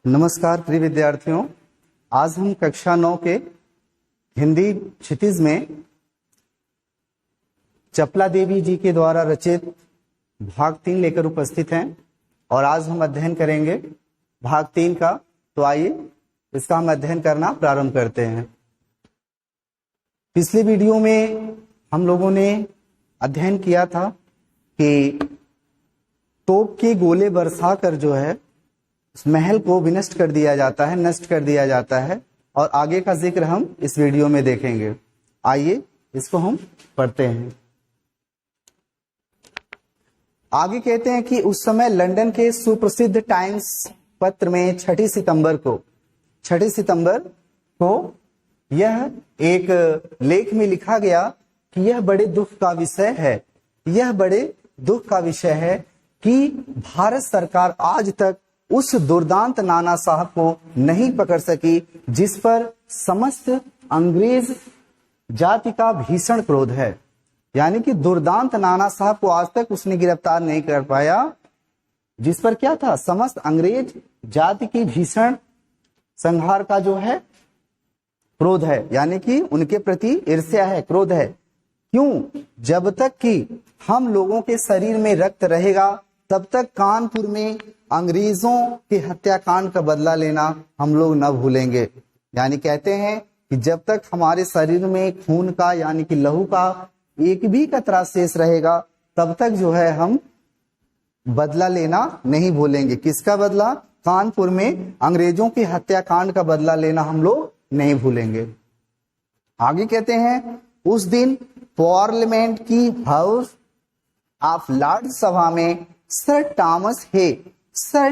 नमस्कार प्रिय विद्यार्थियों, आज हम कक्षा 9 के हिंदी क्षितिज में चपला देवी जी के द्वारा रचित भाग 3 लेकर उपस्थित हैं और आज हम अध्ययन करेंगे भाग 3 का। तो आइए इसका हम अध्ययन करना प्रारंभ करते हैं। पिछले वीडियो में हम लोगों ने अध्ययन किया था कि तोप के गोले बरसाकर जो है उस महल को विनष्ट कर दिया जाता है, नष्ट कर दिया जाता है और आगे का जिक्र हम इस वीडियो में देखेंगे। आइए इसको हम पढ़ते हैं। आगे कहते हैं कि उस समय लंदन के सुप्रसिद्ध टाइम्स पत्र में 6 सितंबर को यह एक लेख में लिखा गया कि यह बड़े दुख का विषय है कि भारत सरकार आज तक उस दुर्दांत नाना साहब को नहीं पकड़ सकी जिस पर समस्त अंग्रेज जाति का भीषण क्रोध है। यानी कि दुर्दांत नाना साहब को आज तक उसने गिरफ्तार नहीं कर पाया, जिस पर क्या था, समस्त अंग्रेज जाति की भीषण संहार का जो है क्रोध है, यानी कि उनके प्रति ईर्ष्या है, क्रोध है। क्यों? जब तक कि हम लोगों के शरीर में रक्त रहेगा तब तक कानपुर में अंग्रेजों के हत्याकांड का बदला लेना हम लोग न भूलेंगे। यानी कहते हैं कि जब तक हमारे शरीर में खून का यानी कि लहू का एक भी कतरा शेष रहेगा तब तक जो है हम बदला लेना नहीं भूलेंगे। किसका बदला? कानपुर में अंग्रेजों के हत्याकांड का बदला लेना हम लोग नहीं भूलेंगे। आगे कहते हैं उस दिन पार्लियामेंट की हाउस ऑफ लॉर्ड्स सभा में सर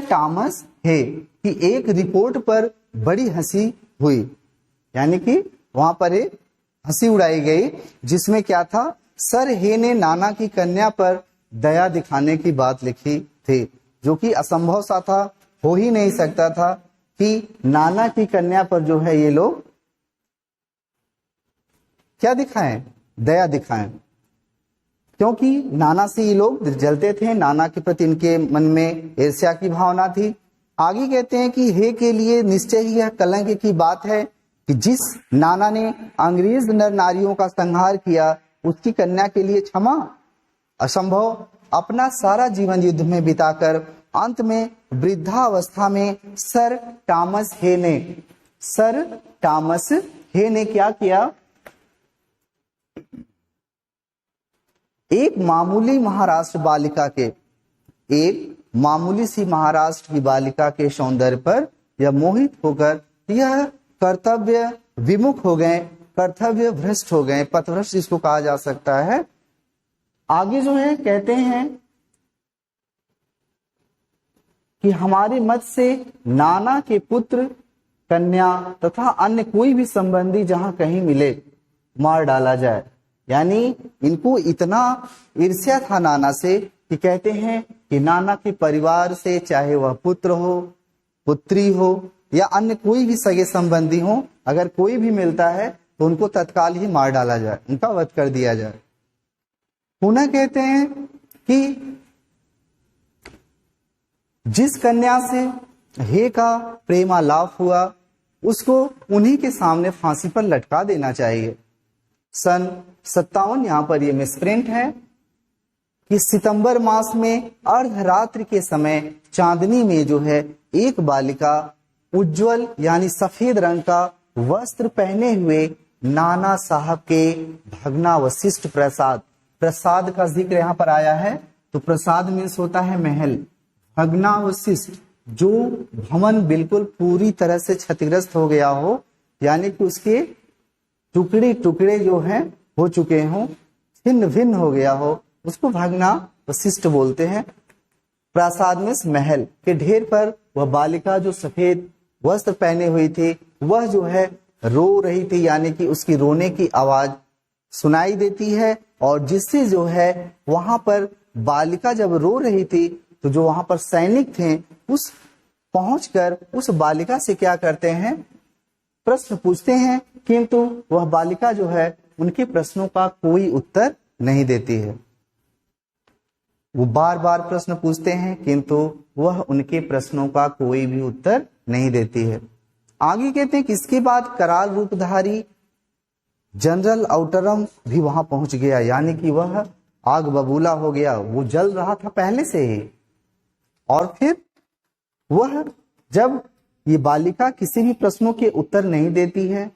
टॉमस हे की एक रिपोर्ट पर बड़ी हंसी हुई। यानी कि वहां पर एक हंसी उड़ाई गई जिसमें क्या था, सर हे ने नाना की कन्या पर दया दिखाने की बात लिखी थी, जो कि असंभव सा था, हो ही नहीं सकता था कि नाना की कन्या पर जो है ये लोग क्या दिखाएं, दया दिखाएं, क्योंकि नाना से ये लोग जलते थे, नाना के प्रति इनके मन में ईर्ष्या की भावना थी। आगे कहते हैं कि हे के लिए निश्चय ही यह कलंक की बात है कि जिस नाना ने अंग्रेज नर नारियों का संहार किया उसकी कन्या के लिए क्षमा असंभव। अपना सारा जीवन युद्ध में बिताकर अंत में वृद्धावस्था में सर टॉमस हे ने क्या किया, एक मामूली सी महाराष्ट्र की बालिका के सौंदर्य पर यह मोहित होकर यह कर्तव्य विमुख हो गए, कर्तव्य भ्रष्ट हो गए, पथभ्रष्ट इसको कहा जा सकता है। आगे जो है कहते हैं कि हमारे मत से नाना के पुत्र, कन्या तथा अन्य कोई भी संबंधी जहां कहीं मिले मार डाला जाए। यानी इनको इतना ईर्ष्या था नाना से कि कहते हैं कि नाना के परिवार से, चाहे वह पुत्र हो, पुत्री हो या अन्य कोई भी सगे संबंधी हो, अगर कोई भी मिलता है तो उनको तत्काल ही मार डाला जाए, उनका वध कर दिया जाए। पुनः कहते हैं कि जिस कन्या से हे का प्रेमालाप हुआ उसको उन्हीं के सामने फांसी पर लटका देना चाहिए। सन 57 यहाँ पर ये मिसप्रिंट है कि सितंबर मास में अर्धरात्रि के समय चांदनी में जो है एक बालिका उज्जवल यानी सफेद रंग का वस्त्र पहने हुए नाना साहब के भगना वशिष्ठ प्रसाद का जिक्र यहाँ पर आया है। तो प्रसाद मीन्स होता है महल, भगना वशिष्ठ जो भवन बिल्कुल पूरी तरह से क्षतिग्रस्त हो गया हो, यानी कि उसके टुकड़े टुकड़े जो हैं हो चुके हों, छिन्न भिन्न हो गया हो, उसको भगना वशिष्ठ बोलते हैं। प्रासाद में महल के ढेर पर वह बालिका जो सफेद वस्त्र पहने हुई थी वह जो है रो रही थी, यानी कि उसकी रोने की आवाज सुनाई देती है। और जिससे जो है वहां पर बालिका जब रो रही थी तो जो वहां पर सैनिक थे उस पहुंचकर उस बालिका से क्या करते हैं, प्रश्न पूछते हैं, किंतु वह बालिका जो है उनके प्रश्नों का कोई उत्तर नहीं देती है। वो बार बार प्रश्न पूछते हैं किंतु वह उनके प्रश्नों का कोई भी उत्तर नहीं देती है। आगे कहते हैं कि इसके बाद कराल रूपधारी जनरल आउटरम भी वहां पहुंच गया, यानी कि वह आग बबूला हो गया, वो जल रहा था पहले से ही। और फिर वह जब ये बालिका किसी भी प्रश्नों के उत्तर नहीं देती है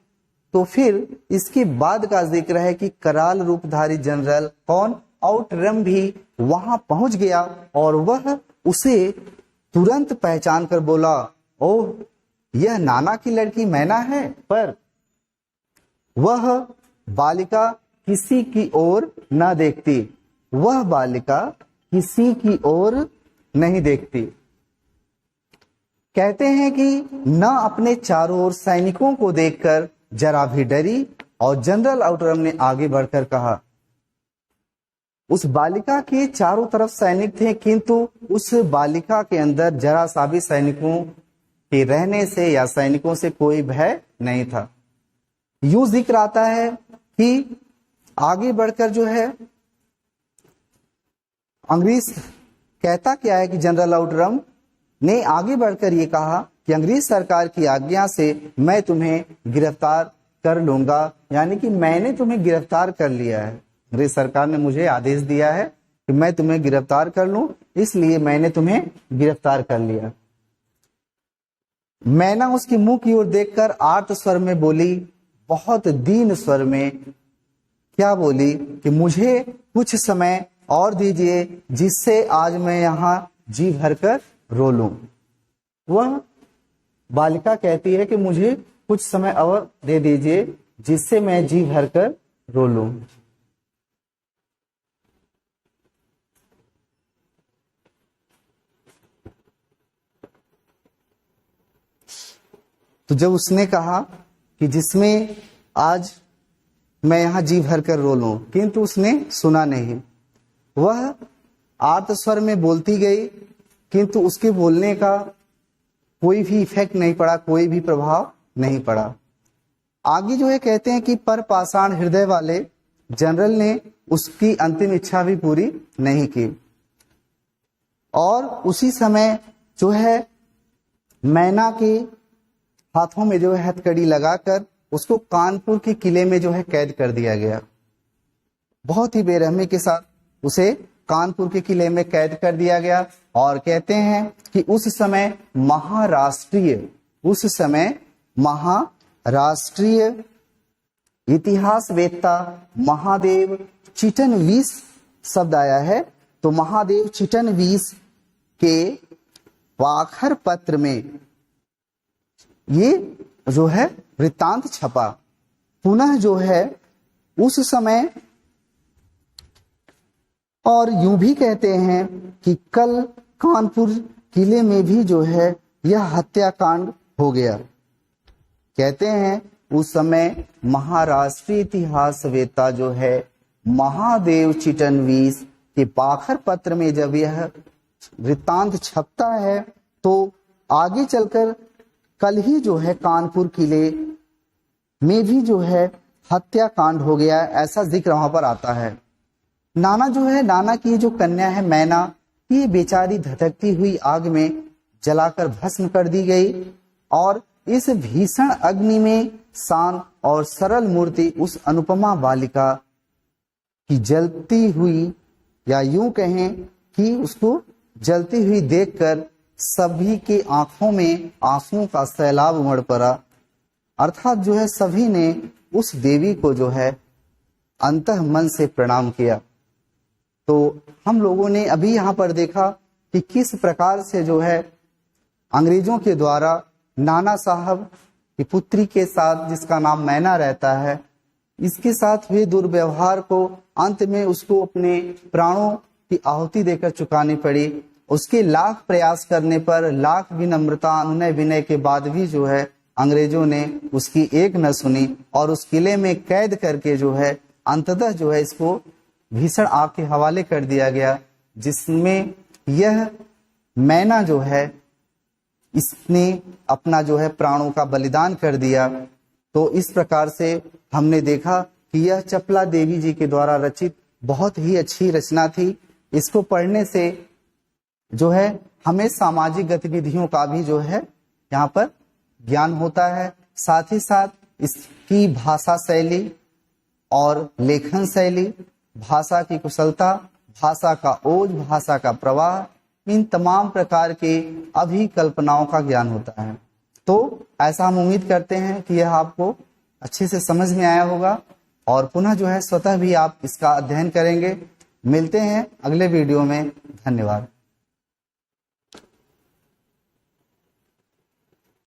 तो फिर इसके बाद का जिक्र है कि कराल रूपधारी जनरल कौन, आउटरम भी वहां पहुंच गया और वह उसे तुरंत पहचान कर बोला, ओह यह नाना की लड़की मैना है। पर वह बालिका किसी की ओर न देखती, वह बालिका किसी की ओर नहीं देखती। कहते हैं कि न अपने चारों ओर सैनिकों को देखकर जरा भी डरी और जनरल आउटरम ने आगे बढ़कर कहा, उस बालिका के चारों तरफ सैनिक थे किंतु उस बालिका के अंदर जरा सा भी सैनिकों के रहने से या सैनिकों से कोई भय नहीं था। यूं जिक्र आता है कि आगे बढ़कर जो है अंग्रेज कहता क्या है कि जनरल आउटरम ने आगे बढ़कर ये कहा कि अंग्रेज सरकार की आज्ञा से मैं तुम्हें गिरफ्तार कर लूंगा, यानी कि मैंने तुम्हें गिरफ्तार कर लिया है। अंग्रेज सरकार ने मुझे आदेश दिया है कि मैं तुम्हें गिरफ्तार कर लूं, इसलिए मैंने तुम्हें गिरफ्तार कर लिया। मैना उसके मुंह की ओर देखकर आर्त स्वर में बोली, बहुत दीन स्वर में क्या बोली कि मुझे कुछ समय और दीजिए जिससे आज मैं यहाँ जी भरकर रो लूं। वह बालिका कहती है कि मुझे कुछ समय और दे दीजिए जिससे मैं जी भरकर रो लूं। तो जब उसने कहा कि जिसमें आज मैं यहां जी भर कर रो लूं, किंतु उसने सुना नहीं। वह आर्त स्वर में बोलती गई किंतु उसके बोलने का कोई भी इफेक्ट नहीं पड़ा, कोई भी प्रभाव नहीं पड़ा। आगे जो है कहते हैं कि पर पाषाण हृदय वाले जनरल ने उसकी अंतिम इच्छा भी पूरी नहीं की और उसी समय जो है मैना के हाथों में जो है हथकड़ी लगाकर उसको कानपुर के किले में जो है कैद कर दिया गया। बहुत ही बेरहमी के साथ उसे कानपुर के किले में कैद कर दिया गया और कहते हैं कि उस समय महाराष्ट्रीय इतिहासवेत्ता महादेव चिटनवीस शब्द आया है। तो महादेव चिटनवीस के पाखर पत्र में ये जो है वृत्तांत छपा। पुनः जो है उस समय और यूं भी कहते हैं कि कल कानपुर किले में भी जो है यह हत्याकांड हो गया। कहते हैं उस समय महाराष्ट्रीय इतिहासवेत्ता जो है महादेव चिटनवीस के पाखर पत्र में जब यह वृत्तांत छपता है तो आगे चलकर कल ही जो है कानपुर किले में भी जो है हत्याकांड हो गया, ऐसा जिक्र वहां पर आता है। नाना जो है, नाना की जो कन्या है मैना, ये बेचारी धधकती हुई आग में जलाकर भस्म कर दी गई और इस भीषण अग्नि में शांत और सरल मूर्ति उस अनुपमा बालिका की जलती हुई, या यूं कहें कि उसको जलती हुई देखकर सभी के आंखों में आंसुओं का सैलाब उमड़ पड़ा। अर्थात जो है सभी ने उस देवी को जो है अंतः मन से प्रणाम किया। तो हम लोगों ने अभी यहाँ पर देखा कि किस प्रकार से जो है अंग्रेजों के द्वारा नाना साहब की पुत्री के साथ, जिसका नाम मैना रहता है, इसके साथ हुए दुर्व्यवहार को अंत में उसको अपने प्राणों की आहुति देकर चुकानी पड़ी। उसके लाख प्रयास करने पर, लाख विनम्रता अनुनय विनय के बाद भी जो है अंग्रेजों ने उसकी एक न सुनी और उस किले में कैद करके जो है अंततः जो है इसको भीषण आग के हवाले कर दिया गया, जिसमें यह मैना जो है इसने अपना जो है प्राणों का बलिदान कर दिया। तो इस प्रकार से हमने देखा कि यह चपला देवी जी के द्वारा रचित बहुत ही अच्छी रचना थी। इसको पढ़ने से जो है हमें सामाजिक गतिविधियों का भी जो है यहाँ पर ज्ञान होता है। साथ ही साथ इसकी भाषा शैली और लेखन शैली, भाषा की कुशलता, भाषा का ओज, भाषा का प्रवाह, इन तमाम प्रकार के अभिकल्पनाओं का ज्ञान होता है। तो ऐसा हम उम्मीद करते हैं कि यह आपको अच्छे से समझ में आया होगा और पुनः जो है स्वतः भी आप इसका अध्ययन करेंगे। मिलते हैं अगले वीडियो में। धन्यवाद।